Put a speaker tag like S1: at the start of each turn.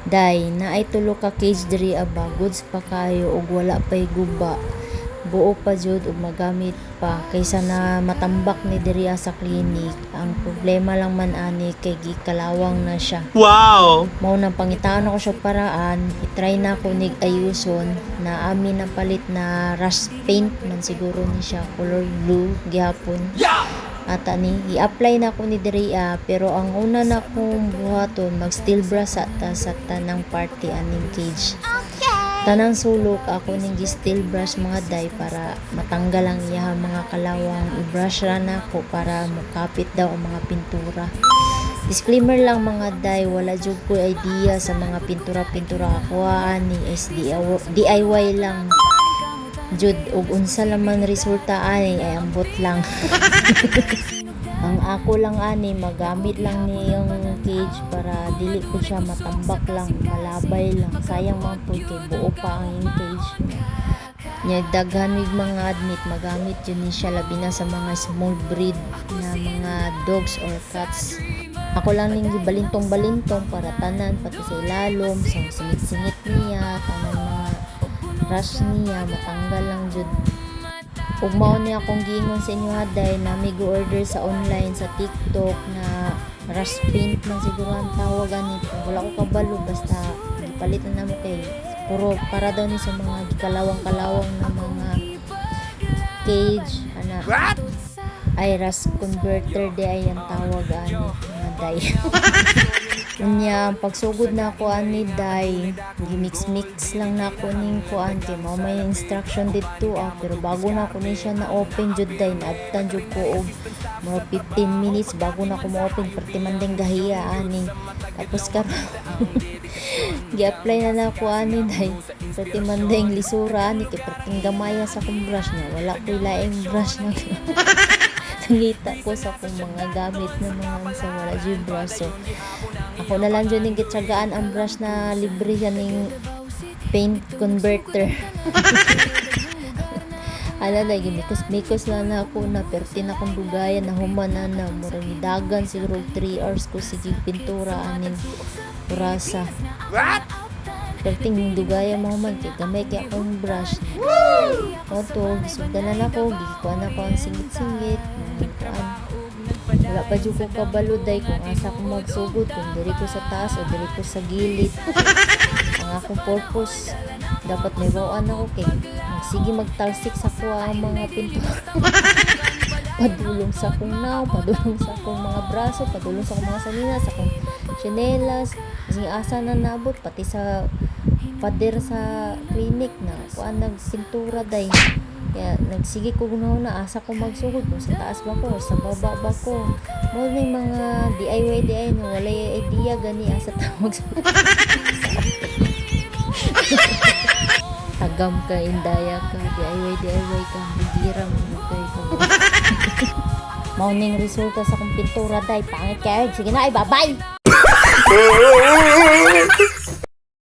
S1: Day, naay tulo ka cage diri aba, goods pa kayo ug wala pay guba. Buo pa jud ug magamit pa kaysa na matambak ni diri sa klinik. Ang problema lang man ani kay gikalawang na siya.
S2: Wow!
S1: Mao nang pangitaan ako siya paraan, itry na ko nig ayuson na amin na palit na rush paint man siguro ni siya, color blue gihapon. At ani i-apply na ko ni diri pero ang una na kong buhaton mag steel brush sa tanang party aning cage. Tanang sulok ako ning steel brush mga day para matanggal ang iya mga kalawang. I-brush ra na ko para mukapit daw ang mga pintura. Disclaimer lang mga day, wala jud ko idea sa mga pintura-pintura. Ako ani is DIY lang. Jud ug unsa laman resulta ani ay ambot lang. Ang ako lang ani magamit lang ni yung cage para dili ko siya matambak lang, malabay lang. Sayang man po kay buo pa ang yung cage. Nya daghan mig mga admit magamit yun ni siya labi na sa mga small breed na mga dogs or cats. Ako lang ning gibalintong-balintong para tanan pati sa ilalom, sa singit-singit niya, tanan mga rush niya matanggal lang jud. Ug mao ni akong giingon sa inyo haday na may order sa online sa TikTok na rush paint man siguro ang tawag ani. Wala ko kabalo basta gipalit na namo kay puro para daw ni sa mga gikalawang-kalawang na mga cage ana. Ay rush converter di ay ang tawag ani mga day. Unya pagsugod na ako ani day, gimix-mix lang na ako ning kuan kay mao may instruction dito pero bago na ako ni siya na open jud day naabtan jud ko og mga 15 minutes bago na ako mo-open perti man ding gahiya ani. Tapos karon gi-apply na ako ani day perti man ding lisura ani kay perting gamaya sa akong brush na wala ko laing brush na. Ngita ko sa akong mga gamit na mga sa wala jud brush. So ako na lang dyan yung gitsagaan ang brush na libre yan yung paint converter. Ala na, gimikos-mikos lang na ako na perti na kong dugayan na humana na murang dagan siguro 3 hours ko sige pintura anin purasa. Perting dugayan mo man kay gamay kay akong brush. Oto, gisugdan na ako, gikuha na ko ang singit-singit. Wala pa dyan ko kabaluday kung asa ko magsugod, kung diri ko sa taas o diri ko sa gilid. Ang akong purpose, dapat may bawaan ako kay sige magtalsik sa kuha ang mga pintura. Padulong sa akong naw, padulong sa akong mga braso, padulong sa akong mga salinas, sa akong tsinelas, kasi asa na nabot, pati sa pader sa clinic na kuha nagpintura day. Kaya nagsige ko na asa ko magsugod kung sa taas ba ko o sa baba ba ko. Mo may mga DIY na wala idea gani asa ta magsugod. Agam ka, indaya ka, DIY ka, bigirang kay ko. Mao ning resulta sa kong pintura day, pangit kay. Sige na, bye-bye.